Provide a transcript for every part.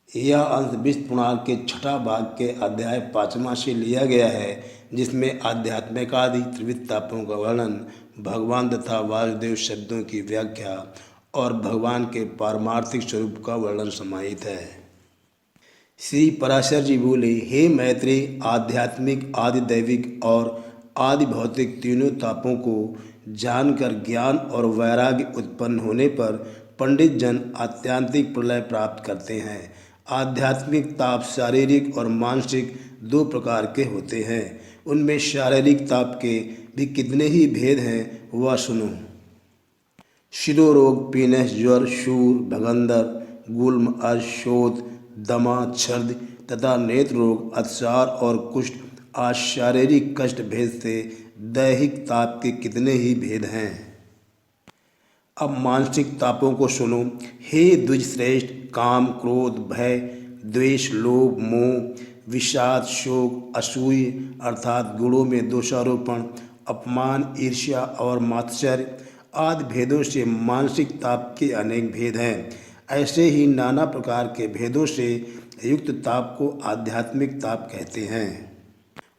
यह अंश विश्व पुराण के छठा भाग के अध्याय 5वां से लिया गया है, जिसमें आध्यात्मिकादि त्रिविध तापों का वर्णन, भगवान तथा वासुदेव शब्दों की व्याख्या और भगवान के पारमार्थिक स्वरूप का वर्णन समाहित है। श्री पराशर जी बोले, हे मैत्रेय, आध्यात्मिक, आदि दैविक और आदि भौतिक तीनों तापों को जानकर ज्ञान और वैराग्य उत्पन्न होने पर पंडित जन आत्यांतिक प्रलय प्राप्त करते हैं। आध्यात्मिक ताप शारीरिक और मानसिक दो प्रकार के होते हैं। उनमें शारीरिक ताप के भी कितने ही भेद हैं, वह सुनो। शिरोरोग, पीनस, ज्वर, शूर, भगंदर, गुल्म, अर्श, शोथ, दमा, छर्द तथा नेत्र रोग, अतिसार और कुष्ठ आज शारीरिक कष्ट भेद से दैहिक ताप के कितने ही भेद हैं। अब मानसिक तापों को सुनो। हे द्विजश्रेष्ठ, काम, क्रोध, भय, द्वेष, लोभ, मोह, विषाद, शोक, असूया अर्थात गुणों में दोषारोपण, अपमान, ईर्ष्या और मात्सर्य आदि भेदों से मानसिक ताप के अनेक भेद हैं। ऐसे ही नाना प्रकार के भेदों से युक्त ताप को आध्यात्मिक ताप कहते हैं।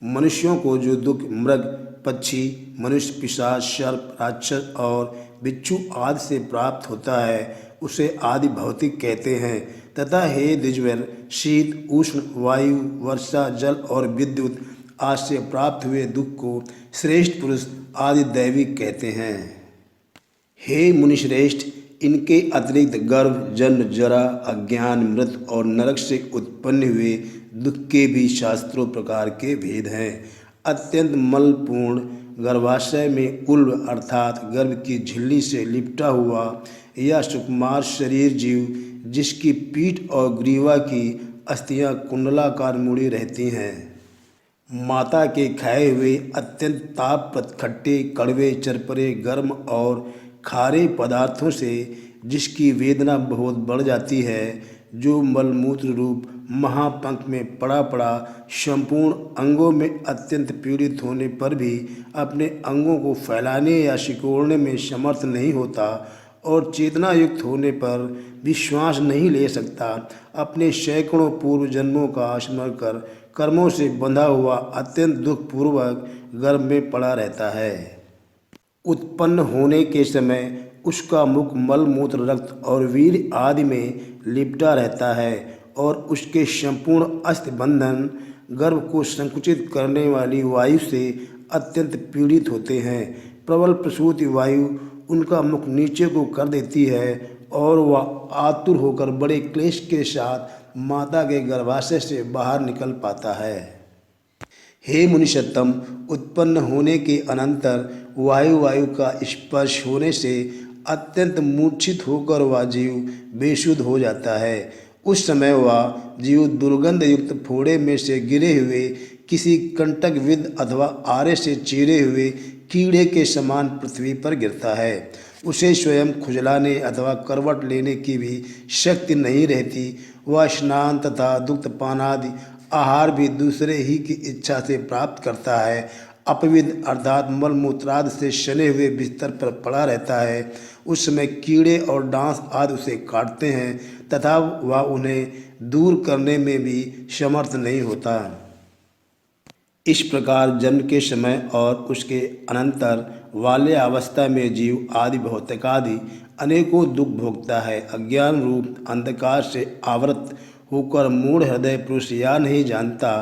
मनुष्यों को जो दुख मृग, पक्षी, मनुष्य, पिशाच, सर्प, राक्षस और बिच्छू आदि से प्राप्त होता है, उसे आदि भौतिक कहते हैं। तथा हे द्विजवर, शीत, उष्ण, वायु, वर्षा, जल और विद्युत आदि से प्राप्त हुए दुख को श्रेष्ठ पुरुष आदि दैविक कहते हैं। हे मुनिश्रेष्ठ, इनके अतिरिक्त गर्भ, जन्म, जरा, अज्ञान, मृत और नरक से उत्पन्न हुए दुख के भी शास्त्रों प्रकार के भेद हैं। अत्यंत मलपूर्ण गर्भाशय में उल्ब अर्थात गर्भ की झिल्ली से लिपटा हुआ या सुकुमार शरीर जीव, जिसकी पीठ और ग्रीवा की अस्थियां कुंडलाकार मुड़ी रहती हैं। माता के खाए हुए अत्यंत तापप्रद खट्टे, कड़वे, चरपरे, गर्म और खारे पदार्थों से जिसकी वेदना बहुत बढ़ जाती है, जो मलमूत्र रूप महापंख में पड़ा पड़ा संपूर्ण अंगों में अत्यंत पीड़ित होने पर भी अपने अंगों को फैलाने या सिकोड़ने में समर्थ नहीं होता और चेतना युक्त होने पर भी श्वास नहीं ले सकता, अपने सैकड़ों पूर्व जन्मों का स्मरण कर कर्मों से बंधा हुआ अत्यंत दुखपूर्वक गर्भ में पड़ा रहता है। उत्पन्न होने के समय उसका मुख मल, मूत्र, रक्त और वीर आदि में लिपटा रहता है और उसके संपूर्ण अस्थि बंधन गर्भ को संकुचित करने वाली वायु से अत्यंत पीड़ित होते हैं। प्रबल प्रसूति वायु उनका मुख नीचे को कर देती है और वह आतुर होकर बड़े क्लेश के साथ माता के गर्भाशय से बाहर निकल पाता है। हे मुनिषत्तम, उत्पन्न होने के अनंतर वायु का स्पर्श होने से अत्यंत मूर्छित होकर वह जीव बेसुध हो जाता है। उस समय वह जीव दुर्गंध युक्त फोड़े में से गिरे हुए किसी कंटकविद अथवा आरे से चीरे हुए कीड़े के समान पृथ्वी पर गिरता है। उसे स्वयं खुजलाने अथवा करवट लेने की भी शक्ति नहीं रहती। वह स्नान तथा दुग्ध पान आदि आहार भी दूसरे ही की इच्छा से प्राप्त करता है। अपविद अर्थात मलमूत्रादि से सने हुए बिस्तर पर पड़ा रहता है। उस समय कीड़े और डांस आदि उसे काटते हैं तथा वह उन्हें दूर करने में भी समर्थ नहीं होता। इस प्रकार जन्म के समय और उसके अनंतर वाले अवस्था में जीव आदि भौतिकादि अनेकों दुख भोगता है। अज्ञान रूप अंधकार से आवृत होकर मूढ़ हृदय पुरुष यह नहीं जानता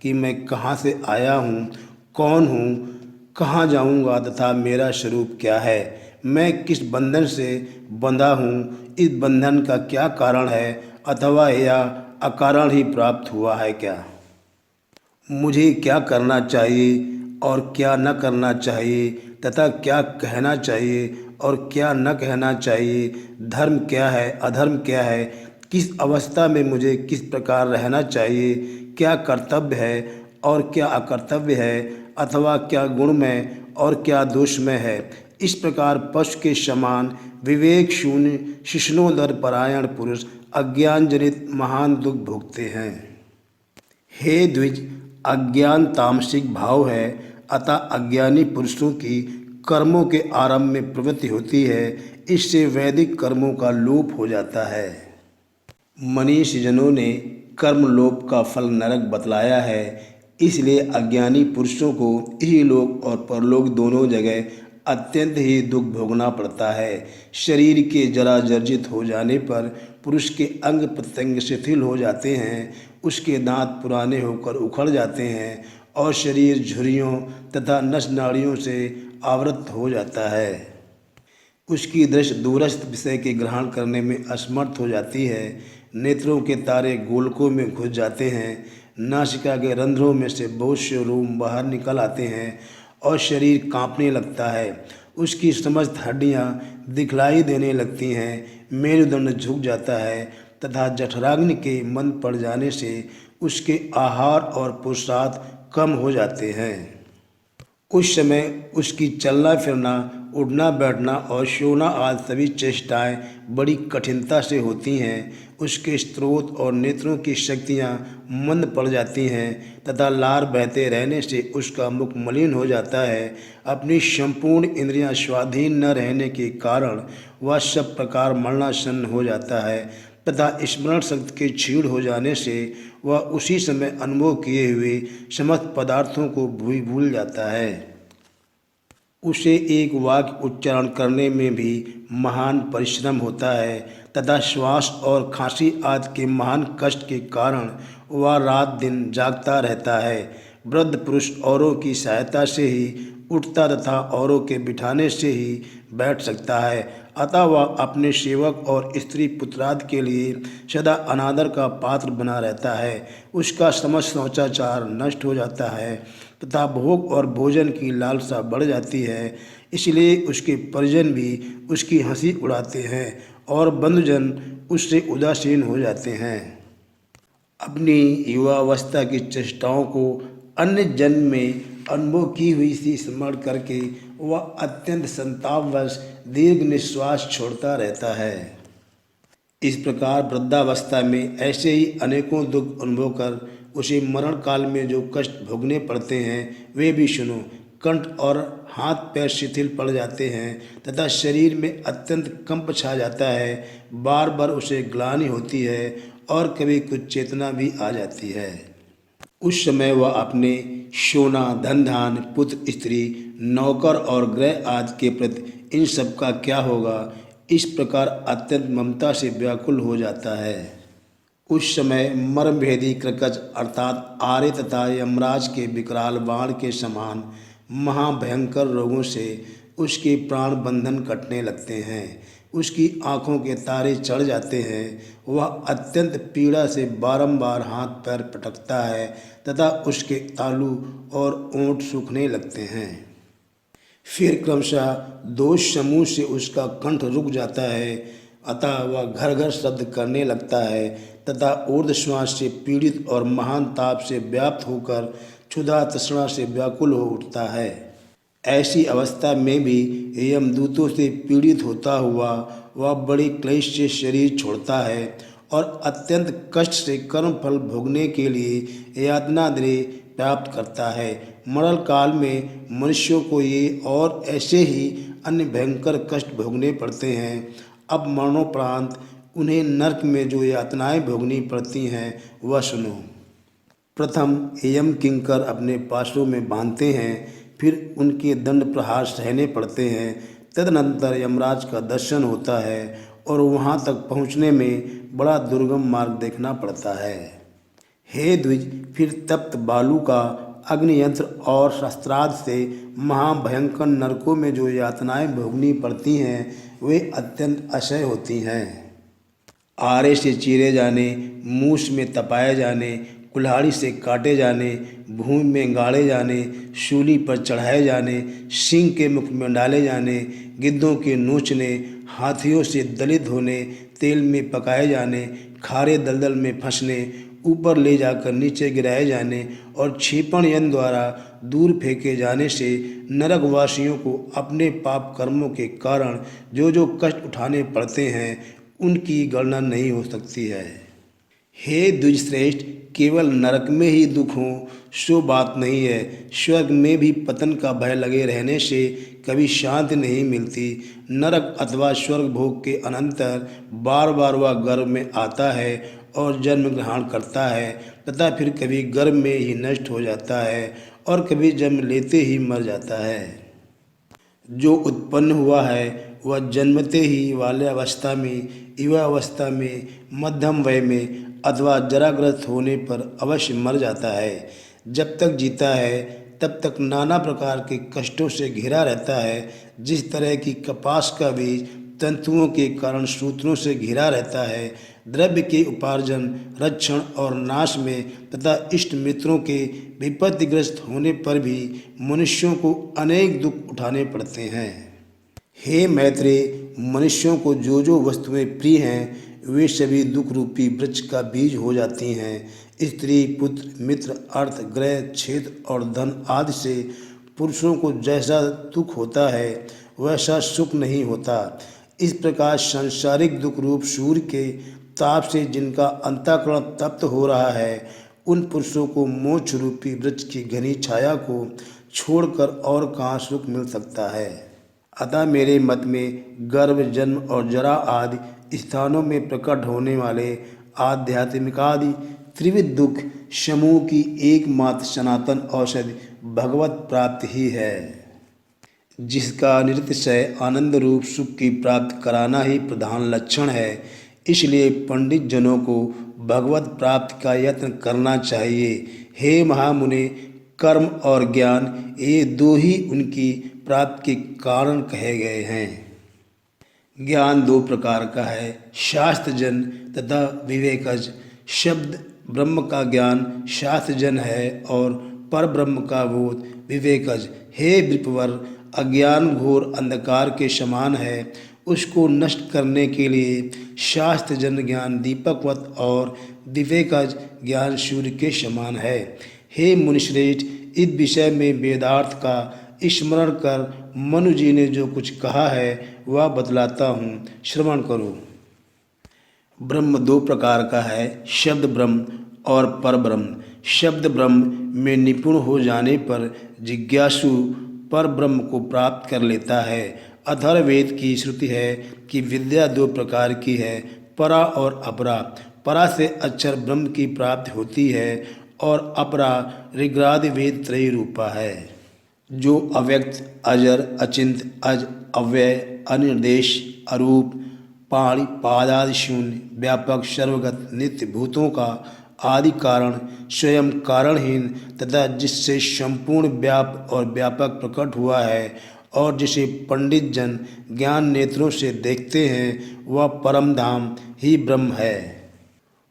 कि मैं कहाँ से आया हूँ, कौन हूँ, कहाँ जाऊँगा तथा मेरा स्वरूप क्या है। मैं किस बंधन से बंधा हूँ, इस बंधन का क्या कारण है अथवा यह अकारण ही प्राप्त हुआ है क्या। मुझे क्या करना चाहिए और क्या न करना चाहिए तथा क्या कहना चाहिए और क्या न कहना चाहिए, धर्म क्या है, अधर्म क्या है, किस अवस्था में मुझे किस प्रकार रहना चाहिए, क्या कर्तव्य है और क्या अकर्तव्य है अथवा क्या गुण में और क्या दोष में है। इस प्रकार पशु के समान विवेक शून्य शिष्णोदर परायण पुरुष अज्ञान जनित महान दुख भोगते हैं। हे द्विज, अज्ञान तामसिक भाव है, अतः अज्ञानी पुरुषों की कर्मों के आरंभ में प्रवृत्ति होती है। इससे वैदिक कर्मों का लोप हो जाता है। मनीष जनों ने कर्मलोप का फल नरक बतलाया है, इसलिए अज्ञानी पुरुषों को इहलोक और परलोक दोनों जगह अत्यंत ही दुख भोगना पड़ता है। शरीर के जरा जर्जित हो जाने पर पुरुष के अंग प्रत्यंग शिथिल हो जाते हैं, उसके दांत पुराने होकर उखड़ जाते हैं और शरीर झुर्रियों तथा नस नाड़ियों से आवृत हो जाता है। उसकी दृष्टि दूरस्थ विषय के ग्रहण करने में असमर्थ हो जाती है। नेत्रों के तारे गोलकों में घुस जाते हैं, नासिका के रंध्रों में से बहुत से रोम बाहर निकल आते हैं और शरीर कांपने लगता है। उसकी समस्त हड्डियां दिखलाई देने लगती हैं, मेरुदंड झुक जाता है तथा जठराग्नि के मंद पड़ जाने से उसके आहार और पुरुषार्थ कम हो जाते हैं। उस समय उसकी चलना फिरना, उठना बैठना और सोना आदि सभी चेष्टाएं बड़ी कठिनता से होती हैं। उसके स्रोत और नेत्रों की शक्तियां मंद पड़ जाती हैं तथा लार बहते रहने से उसका मुख मलिन हो जाता है। अपनी संपूर्ण इंद्रियां स्वाधीन न रहने के कारण वह सब प्रकार मरणासन्न हो जाता है तथा स्मरण शक्ति के क्षीण हो जाने से वह उसी समय अनुभव किए हुए समस्त पदार्थों को भूल जाता है। उसे एक वाक्य उच्चारण करने में भी महान परिश्रम होता है तथा श्वास और खांसी आदि के महान कष्ट के कारण वह रात दिन जागता रहता है। वृद्ध पुरुष औरों की सहायता से ही उठता तथा औरों के बिठाने से ही बैठ सकता है, अतः वह अपने सेवक और स्त्री पुत्रादि के लिए सदा अनादर का पात्र बना रहता है। उसका समस्त शौचाचार नष्ट हो जाता है तथा भोग और भोजन की लालसा बढ़ जाती है, इसलिए उसके परिजन भी उसकी हंसी उड़ाते हैं और बंधुजन उससे उदासीन हो जाते हैं। अपनी युवावस्था की चेष्टाओं को अन्य जन्म में अनुभव की हुई सी स्मरण करके वह अत्यंत संतापवश दीर्घ निश्वास छोड़ता रहता है। इस प्रकार वृद्धावस्था में ऐसे ही अनेकों दुख अनुभव कर उसे मरण काल में जो कष्ट भोगने पड़ते हैं वे भी सुनो। कंठ और हाथ पैर शिथिल पड़ जाते हैं तथा शरीर में अत्यंत कंप छा जाता है। बार बार उसे ग्लानि होती है और कभी कुछ चेतना भी आ जाती है। उस समय वह अपने सोना, धन धान, पुत्र, स्त्री, नौकर और ग्रह आदि के प्रति इन सब का क्या होगा, इस प्रकार अत्यंत ममता से व्याकुल हो जाता है। उस समय मर्मभेदी क्रकच अर्थात आर्य तथा यमराज के विकराल बाण के समान महाभयंकर रोगों से उसके प्राण बंधन कटने लगते हैं। उसकी आँखों के तारे चढ़ जाते हैं। वह अत्यंत पीड़ा से बारंबार हाथ पैर पटकता है तथा उसके तालू और ओंठ सूखने लगते हैं। फिर क्रमशः दोष समूह से उसका कंठ रुक जाता है, अतः वह घर घर शब्द करने लगता है तथा ऊर्ध्व श्वास से पीड़ित और महान ताप से व्याप्त होकर क्षुधा तृष्णा से व्याकुल हो उठता है। ऐसी अवस्था में भी यमदूतों से पीड़ित होता हुआ वह बड़ी क्लेश से शरीर छोड़ता है और अत्यंत कष्ट से कर्म फल भोगने के लिए यातना दृढ़ प्राप्त करता है। मरण काल में मनुष्यों को ये और ऐसे ही अन्य भयंकर कष्ट भोगने पड़ते हैं। अब मरणोपरांत उन्हें नरक में जो यातनाएं भोगनी पड़ती हैं वह सुनो। प्रथम यम किंकर अपने पाशों में बांधते हैं, फिर उनके दंड प्रहार सहने पड़ते हैं। तदनंतर यमराज का दर्शन होता है और वहां तक पहुंचने में बड़ा दुर्गम मार्ग देखना पड़ता है। हे द्विज, फिर तप्त बालू का अग्नियंत्र और शस्त्रास्त्र से महाभयंकर नरकों में जो यातनाएं भोगनी पड़ती हैं वे अत्यंत असह्य होती हैं। आरे से चीरे जाने, मूस में तपाए जाने, कुल्हाड़ी से काटे जाने, भूमि में गाड़े जाने, शूली पर चढ़ाए जाने, सिंह के मुख में डाले जाने, गिद्धों के नोचने, हाथियों से दलित होने, तेल में पकाए जाने, खारे दलदल में फंसने, ऊपर ले जाकर नीचे गिराए जाने और क्षेपण यंत्र द्वारा दूर फेंके जाने से नरकवासियों को अपने पाप कर्मों के कारण जो जो कष्ट उठाने पड़ते हैं उनकी गणना नहीं हो सकती है। हे द्विजश्रेष्ठ, केवल नरक में ही दुख हो सो बात नहीं है। स्वर्ग में भी पतन का भय लगे रहने से कभी शांति नहीं मिलती। नरक अथवा स्वर्ग भोग के अनंतर बार बार वह गर्भ में आता है और जन्म ग्रहण करता है तथा फिर कभी गर्भ में ही नष्ट हो जाता है और कभी जन्म लेते ही मर जाता है। जो उत्पन्न हुआ है वह जन्मते ही बाल्यावस्था में, युवावस्था में, मध्यम वय में अथवा जराग्रस्त होने पर अवश्य मर जाता है। जब तक जीता है तब तक नाना प्रकार के कष्टों से घिरा रहता है। जिस तरह की कपास का बीज तंतुओं के कारण सूत्रों से घिरा रहता है, द्रव्य के उपार्जन, रक्षण और नाश में तथा इष्ट मित्रों के विपत्तिग्रस्त होने पर भी मनुष्यों को अनेक दुख उठाने पड़ते हैं। हे मैत्रेय, मनुष्यों को जो जो वस्तुएं प्रिय हैं वे सभी दुख रूपी वृक्ष का बीज हो जाती हैं। स्त्री, पुत्र, मित्र, अर्थ, ग्रह, क्षेत्र और धन आदि से पुरुषों को जैसा दुख होता है वैसा सुख नहीं होता। इस प्रकार सांसारिक दुख रूप सूर्य के ताप से जिनका अंतःकरण तप्त हो रहा है, उन पुरुषों को मोक्ष रूपी वृक्ष की घनी छाया को छोड़कर और कहाँ सुख मिल सकता है। अतः मेरे मत में गर्भ, जन्म और जरा आदि स्थानों में प्रकट होने वाले आध्यात्मिक आदि त्रिविध दुख समूह की एकमात्र सनातन औषधि भगवत प्राप्ति ही है, जिसका निरतिशय आनंद रूप सुख की प्राप्ति कराना ही प्रधान लक्षण है। इसलिए पंडित जनों को भगवत प्राप्ति का यत्न करना चाहिए। हे महामुने, कर्म और ज्ञान ये दो ही उनकी प्राप्ति के कारण कहे गए हैं। ज्ञान दो प्रकार का है, शास्त्रजन तथा विवेकज। शब्द ब्रह्म का ज्ञान शास्त्रजन है और पर ब्रह्म का बोध विवेकज। हे विप्रवर, अज्ञान घोर अंधकार के समान है। उसको नष्ट करने के लिए शास्त्रजन ज्ञान दीपकवत और विवेकज ज्ञान सूर्य के समान है। हे मुनिश्रेष्ठ, इस विषय में वेदार्थ का स्मरण कर मनु जी ने जो कुछ कहा है वह बतलाता हूँ, श्रवण करो। ब्रह्म दो प्रकार का है, शब्द ब्रह्म और पर ब्रह्म। शब्द ब्रह्म में निपुण हो जाने पर जिज्ञासु पर ब्रह्म को प्राप्त कर लेता है। अथर्ववेद की श्रुति है कि विद्या दो प्रकार की है, परा और अपरा। परा से अक्षर ब्रह्म की प्राप्ति होती है और अपरा ऋग्वेद वेद त्रयी रूपा है, जो अव्यक्त, अजर, अचिंत, अज, अव्यय, अनिर्देश, अरूप, पाणि पादादि शून्य, व्यापक, सर्वगत, नित्य, भूतों का आदि कारण, स्वयं कारणहीन तथा जिससे संपूर्ण व्याप और व्यापक प्रकट हुआ है और जिसे पंडित जन ज्ञान नेत्रों से देखते हैं, वह परम धाम ही ब्रह्म है।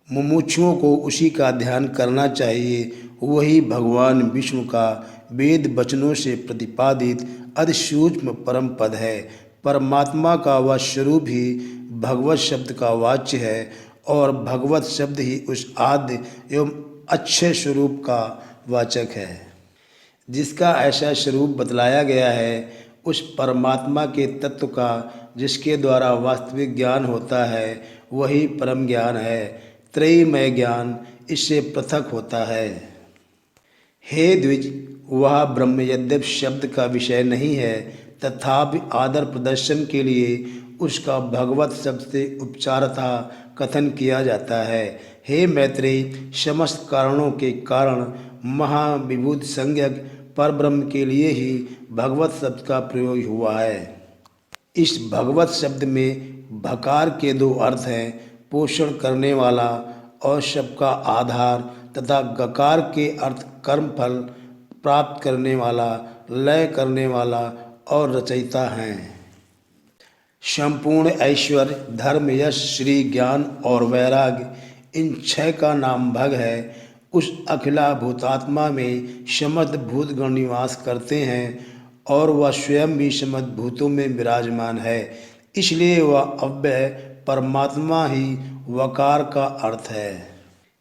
मुमुक्षुओं को उसी का ध्यान करना चाहिए। वही भगवान विष्णु का वेद वचनों से प्रतिपादित अति सूक्ष्म परम पद है। परमात्मा का वह स्वरूप ही भगवत शब्द का वाच्य है और भगवत शब्द ही उस आद्य एवं अच्छे स्वरूप का वाचक है। जिसका ऐसा स्वरूप बतलाया गया है, उस परमात्मा के तत्व का जिसके द्वारा वास्तविक ज्ञान होता है, वही परम ज्ञान है। त्रयीमय ज्ञान इससे पृथक होता है। हे द्विज, वह ब्रह्म यद्यप शब्द का विषय नहीं है, तथापि आदर प्रदर्शन के लिए उसका भगवत शब्द से उपचारतः कथन किया जाता है। हे मैत्रेय, समस्त कारणों के कारण महाविभूत संज्ञक पर ब्रह्म के लिए ही भगवत शब्द का प्रयोग हुआ है। इस भगवत शब्द में भकार के दो अर्थ हैं, पोषण करने वाला और सबका आधार, तथा गकार के अर्थ कर्म फल प्राप्त करने वाला, लय करने वाला और रचयिता हैं। संपूर्ण ऐश्वर्य, धर्म, यश, श्री, ज्ञान और वैराग्य, इन छह का नाम भग है। उस अखिला भूतात्मा में समस्त भूतगण निवास करते हैं और वह स्वयं भी समस्त भूतों में विराजमान है। इसलिए वह अव्यय परमात्मा ही वकार का अर्थ है।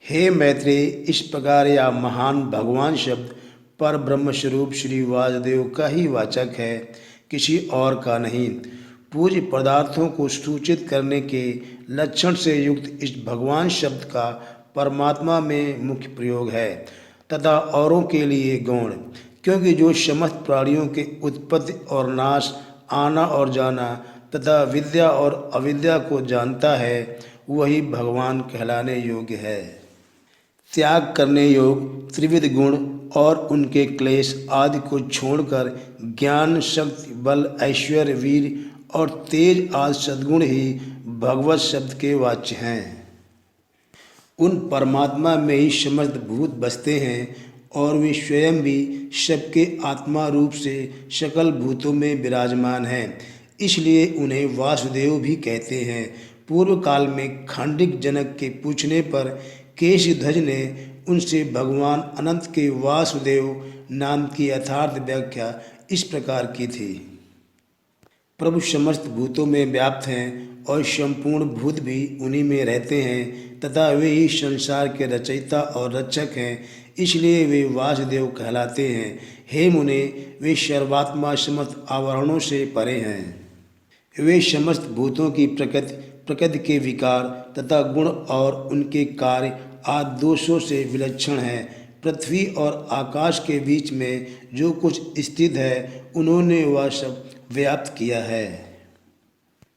हे मैत्रेय, इस प्रकार यह महान भगवान शब्द पर ब्रह्म स्वरूप श्री वासुदेव का ही वाचक है, किसी और का नहीं। पूज्य पदार्थों को सूचित करने के लक्षण से युक्त इस भगवान शब्द का परमात्मा में मुख्य प्रयोग है तथा औरों के लिए गौण, क्योंकि जो समस्त प्राणियों के उत्पत्ति और नाश, आना और जाना तथा विद्या और अविद्या को जानता है, वही भगवान कहलाने योग्य है। त्याग करने योग त्रिविध गुण और उनके क्लेश आदि को छोड़कर ज्ञान, शक्ति, बल, ऐश्वर्य, वीर और तेज आदि सद्गुण ही भगवत शब्द के वाच्य हैं। उन परमात्मा में ही समस्त भूत बसते हैं और वे स्वयं भी सबके आत्मा रूप से सकल भूतों में विराजमान हैं, इसलिए उन्हें वासुदेव भी कहते हैं। पूर्व काल में खांडिक जनक के पूछने पर केशध्वज ने उनसे भगवान अनंत के वासुदेव नाम की यथार्थ व्याख्या इस प्रकार की थी। प्रभु समस्त भूतों में व्याप्त हैं और संपूर्ण भूत भी उन्हीं में रहते हैं तथा वे ही संसार के रचयिता और रक्षक हैं, इसलिए वे वासुदेव कहलाते हैं। हे मुने, वे सर्वात्मा समस्त आवरणों से परे हैं। वे समस्त भूतों की प्रकृति के विकार तथा गुण और उनके कार्य आदि दोषों से विलक्षण हैं। पृथ्वी और आकाश के बीच में जो कुछ स्थित है, उन्होंने वह सब व्याप्त किया है।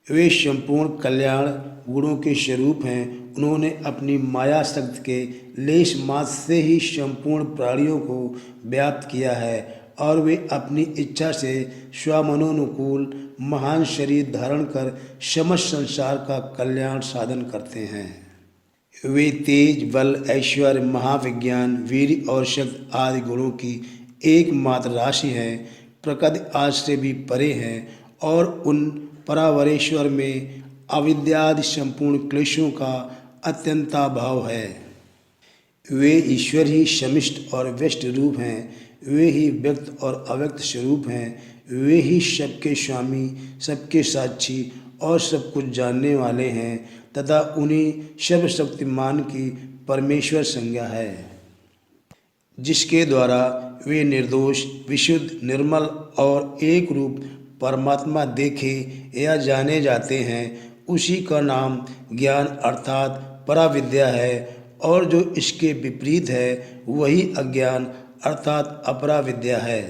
वे संपूर्ण कल्याण गुणों के स्वरूप हैं। उन्होंने अपनी माया शक्ति के लेश मात्र से ही संपूर्ण प्राणियों को व्याप्त किया है और वे अपनी इच्छा से स्वमनोनुकूल महान शरीर धारण कर समस्त संसार का कल्याण साधन करते हैं। वे तेज, बल, ऐश्वर्य, महाविज्ञान, वीर और शक्ति आदि गुणों की एकमात्र राशि हैं, प्रकृति आज से भी परे हैं और उन परावरेश्वर में अविद्यादि संपूर्ण क्लेशों का अत्यंताभाव है। वे ईश्वर ही समिष्ट और व्यष्ट रूप हैं, वे ही व्यक्त और अव्यक्त स्वरूप हैं, वे ही सबके स्वामी, सबके साक्षी और सब कुछ जानने वाले हैं तथा उन्हीं सर्वशक्तिमान की परमेश्वर संज्ञा है, जिसके द्वारा वे निर्दोष, विशुद्ध, निर्मल और एक रूप परमात्मा देखे या जाने जाते हैं। उसी का नाम ज्ञान अर्थात पराविद्या है और जो इसके विपरीत है वही अज्ञान अर्थात अपराविद्या है।